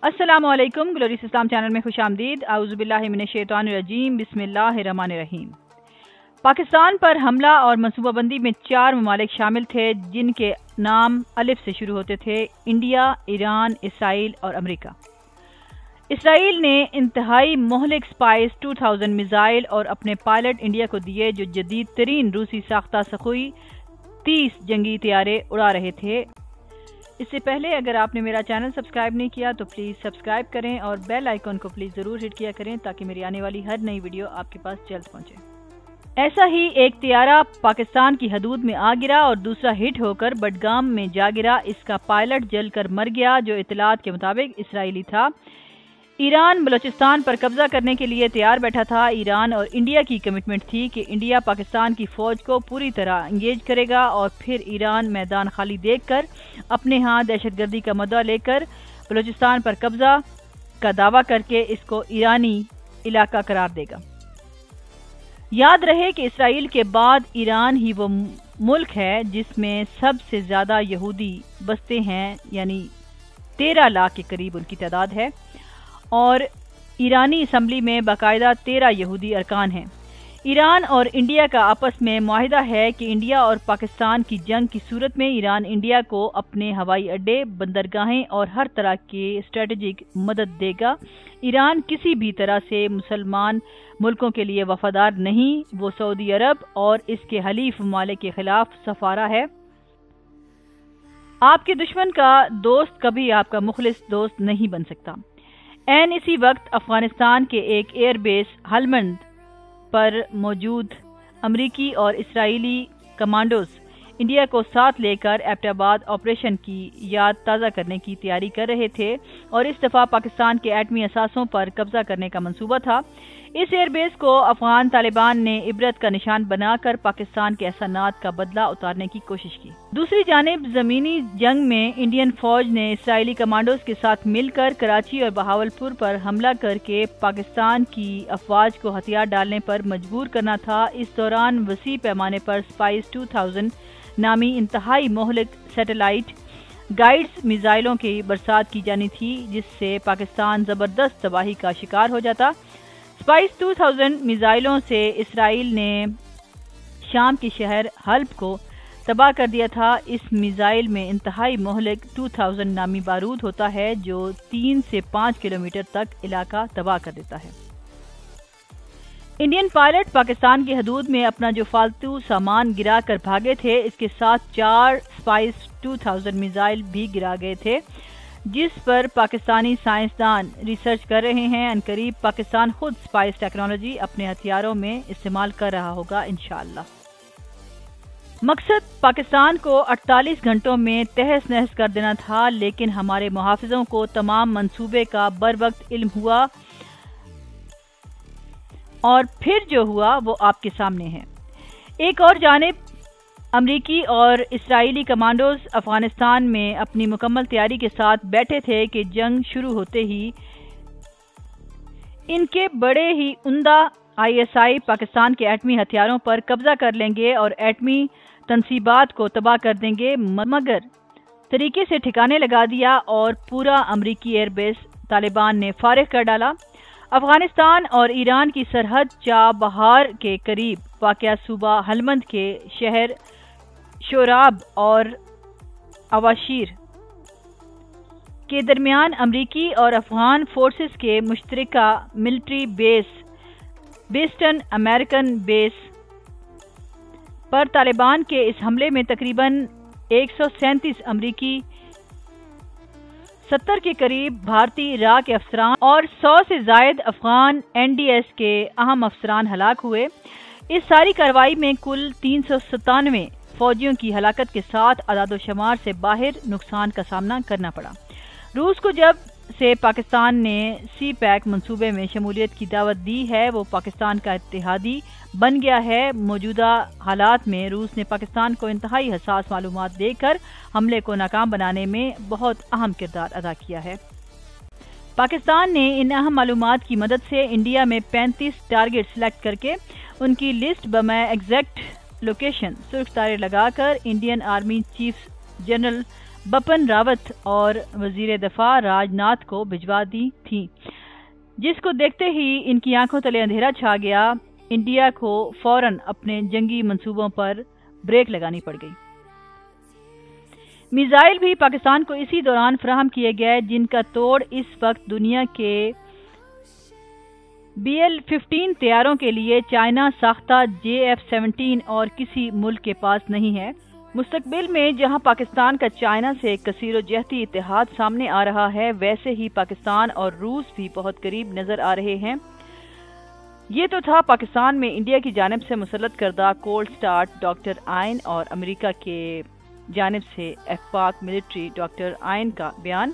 अस्सलाम वालेकुम। ग्लोरीस इस्लाम चैनल में खुश आमदीद। आउज़ुबिल्लाहि मिनश्शैतानिर्रजीम। बिस्मिल्लाहिर्रहमानिर्रहीम। पाकिस्तान पर हमला और मनसूबाबंदी में 4 ममालिक शामिल थे जिनके नाम अलिफ से शुरू होते थे: इंडिया, ईरान, इसराइल और अमेरिका। इसराइल ने इंतहाई मोहलिक स्पाइस 2000 मिसाइल और अपने पायलट इंडिया को दिए, जो जदीद तरीन रूसी साख्ता सखोई 30 जंगी तैयारे उड़ा रहे थे। इससे पहले अगर आपने मेरा चैनल सब्सक्राइब नहीं किया तो प्लीज़ सब्सक्राइब करें और बेल आइकन को प्लीज़ ज़रूर हिट किया करें ताकि मेरी आने वाली हर नई वीडियो आपके पास जल्द पहुंचे। ऐसा ही एक तैयारा पाकिस्तान की हदूद में आ गिरा और दूसरा हिट होकर बडगाम में जा गिरा। इसका पायलट जलकर मर गया, जो इतलात के मुताबिक इसराइली था। ईरान बलोचिस्तान पर कब्जा करने के लिए तैयार बैठा था। ईरान और इंडिया की कमिटमेंट थी कि इंडिया पाकिस्तान की फौज को पूरी तरह इंगेज करेगा और फिर ईरान मैदान खाली देखकर अपने हाथ दहशतगर्दी का मुद्दा लेकर बलोचिस्तान पर कब्जा का दावा करके इसको ईरानी इलाका करार देगा। याद रहे कि इसराइल के बाद ईरान ही वो मुल्क है जिसमें सबसे ज्यादा यहूदी बसते हैं, यानी 13 लाख के करीब उनकी तादाद है और ईरानी असम्बली में बाकायदा 13 यहूदी अरकान हैं। ईरान और इंडिया का आपस में मुआहिदा है कि इंडिया और पाकिस्तान की जंग की सूरत में ईरान इंडिया को अपने हवाई अड्डे, बंदरगाहें और हर तरह की स्ट्रेटेजिक मदद देगा। ईरान किसी भी तरह से मुसलमान मुल्कों के लिए वफादार नहीं, वो सऊदी अरब और इसके हलीफ ममालिक के खिलाफ सफारा है। आपके दुश्मन का दोस्त कभी आपका मुखलिस दोस्त नहीं बन सकता। एन इसी वक्त अफगानिस्तान के एक एयरबेस हलमंद पर मौजूद अमरीकी और इसराइली कमांडोज इंडिया को साथ लेकर एबटाबाद ऑपरेशन की याद ताज़ा करने की तैयारी कर रहे थे और इस दफ़ा पाकिस्तान के एटमी असासों पर कब्जा करने का मंसूबा था। इस एयरबेस को अफगान तालिबान ने इबरत का निशान बनाकर पाकिस्तान के एहसानात का बदला उतारने की कोशिश की। दूसरी जानिब जमीनी जंग में इंडियन फौज ने इसराइली कमांडोज के साथ मिलकर कराची और बहावलपुर पर हमला करके पाकिस्तान की अफवाज को हथियार डालने पर मजबूर करना था। इस दौरान वसी पैमाने पर स्पाइस 2000 नामी इंतहाई मोहलिक सैटेलाइट गाइड्स मिसाइलों की बरसात की जानी थी, जिससे पाकिस्तान जबरदस्त तबाही का शिकार हो जाता। स्पाइस 2000 मिसाइलों से इसराइल ने शाम के शहर हल्ब को तबाह कर दिया था। इस मिसाइल में इंतहाई मोहलिक 2000 नामी बारूद होता है, जो 3 से 5 किलोमीटर तक इलाका तबाह कर देता है। इंडियन पायलट पाकिस्तान की हदूद में अपना जो फालतू सामान गिरा कर भागे थे, इसके साथ 4 स्पाइस 2000 मिसाइल भी गिरा गए थे, जिस पर पाकिस्तानी साइंसदान रिसर्च कर रहे हैं। अनकरीब पाकिस्तान खुद स्पाइस टेक्नोलॉजी अपने हथियारों में इस्तेमाल कर रहा होगा इंशाअल्लाह। मकसद पाकिस्तान को 48 घंटों में तहस नहस कर देना था, लेकिन हमारे मुहाफिजों को तमाम मंसूबे का बर वक्त इल्म हुआ और फिर जो हुआ वो आपके सामने है। एक और जानिब अमरीकी और इसराइली कमांडोज अफगानिस्तान में अपनी मुकम्मल तैयारी के साथ बैठे थे कि जंग शुरू होते ही इनके बड़े ही उम्दा ISI पाकिस्तान के एटमी हथियारों पर कब्जा कर लेंगे और एटमी तनसीबात को तबाह कर देंगे, मगर तरीके से ठिकाने लगा दिया और पूरा अमरीकी एयरबेस तालिबान ने फारिग कर डाला। अफगानिस्तान और ईरान की सरहद चाबहार के करीब वाक़या सूबा हलमंद के शहर शोराब और अवाशीर के दरमियान अमरीकी और अफगान फोर्सेस के मुश्तरका मिलिट्री बेस बेस्टन अमेरिकन बेस पर तालिबान के इस हमले में तकरीबन 137 अमरीकी, 70 के करीब भारतीय इराक के अफसरान और 100 से जायद अफगान NDS के अहम अफसरान हलाक हुए। इस सारी कार्रवाई में कुल 397 फौजियों की हलाकत के साथ अदादोशुमार से बाहर नुकसान का सामना करना पड़ा। रूस को जब से पाकिस्तान ने CPAC मंसूबे में शमूलियत की दावत दी है, वो पाकिस्तान का इत्तेहादी बन गया है। मौजूदा हालात में रूस ने पाकिस्तान को इंतहाई हसास मालूमात देकर हमले को नाकाम बनाने में बहुत अहम किरदार अदा किया है। पाकिस्तान ने इन अहम मालूमात की मदद से इंडिया में 35 टारगेट सिलेक्ट करके उनकी लिस्ट बमै एग्जैक्ट लोकेशन सुर्ख तारे लगाकर Indian army chief general Bipin Rawat اور وزیر دفاع راجناتھ کو بھجوا دی تھی، جس کو دیکھتے ہی ان کی آنکھوں تلے اندھیرا چھا گیا۔ انڈیا کو فوراً اپنے جنگی منصوبوں پر بریک لگانی پڑ گئی۔ میزائل بھی پاکستان کو اسی دوران فراہم کیے گئے، جن کا توڑ اس وقت دنیا کے BL-15 طیاروں کے لیے چائنا ساختہ JF-17 اور کسی ملک کے پاس نہیں ہے۔ مستقبل میں جہاں پاکستان کا چائنا سے کثیر و جہتی اتحاد سامنے آ رہا ہے، ویسے ہی پاکستان اور روس بھی بہت قریب نظر آ رہے ہیں۔ یہ تو تھا پاکستان میں انڈیا کی جانب سے مسلط کردہ کولڈ سٹارٹ ڈاکٹر آئین اور امریکہ کے جانب سے افاق ملٹری ڈاکٹر آئین کا بیان۔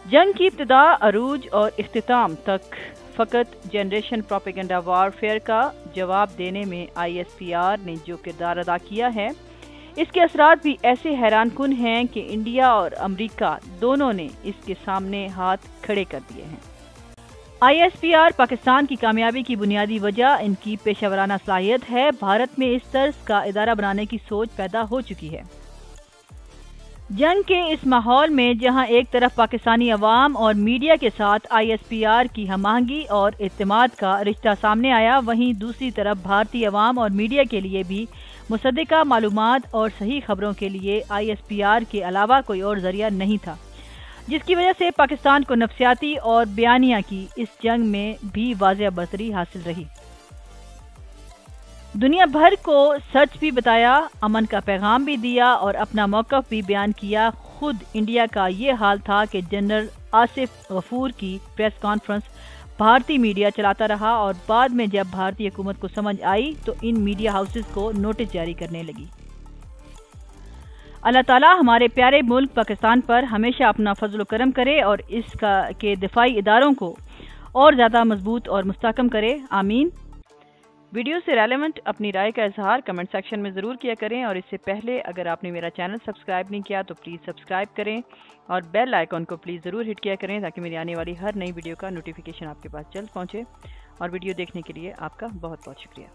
جنگ کی ابتدا، عروج اور اختتام تک فقط جنریشن پروپیگنڈا وار فیئر کا جواب دینے میں ISPR نے جو کردار ادا کیا ہے، اس کے اثرات بھی ایسے حیران کن ہیں کہ انڈیا اور امریکہ دونوں نے اس کے سامنے ہاتھ کھڑے کر دیے ہیں۔ ISPR پاکستان کی کامیابی کی بنیادی وجہ ان کی پیشہ ورانہ صلاحیت ہے۔ بھارت میں اس طرز کا ادارہ بنانے کی سوچ پیدا ہو چکی ہے۔ جنگ کے اس ماحول میں جہاں ایک طرف پاکستانی عوام اور میڈیا کے ساتھ ISPR کی ہم آہنگی اور اعتماد کا رشتہ سامنے آیا، وہیں دوسری طرف بھارتی عوام اور میڈیا کے لیے بھی مصدقہ معلومات اور صحیح خبروں کے لیے ISPR کے علاوہ کوئی اور ذریعہ نہیں تھا، جس کی وجہ سے پاکستان کو نفسیاتی اور بیانیہ کی اس جنگ میں بھی واضح برتری حاصل رہی۔ دنیا بھر کو سچ بھی بتایا، امن کا پیغام بھی دیا اور اپنا موقف بھی بیان کیا۔ خود انڈیا کا یہ حال تھا کہ جنرل آصف غفور کی پریس کانفرنس بھارتی میڈیا چلاتا رہا، اور بعد میں جب بھارتی حکومت کو سمجھ آئی تو ان میڈیا ہاؤسز کو نوٹس جاری کرنے لگی۔ اللہ تعالیٰ ہمارے پیارے ملک پاکستان پر ہمیشہ اپنا فضل و کرم کرے اور اس کے دفاعی اداروں کو اور زیادہ مضبوط اور مستحکم کرے، آمین۔ ویڈیو سے ریلیونٹ اپنی رائے کا اظہار کمنٹ سیکشن میں ضرور کیا کریں، اور اس سے پہلے اگر آپ نے میرا چینل سبسکرائب نہیں کیا تو پلیز سبسکرائب کریں اور بیل آئیکن کو پلیز ضرور ہٹ کیا کریں تاکہ میری آنے والی ہر نئی ویڈیو کا نوٹیفیکیشن آپ کے پاس جلد پہنچے۔ اور ویڈیو دیکھنے کے لیے آپ کا بہت بہت شکریہ۔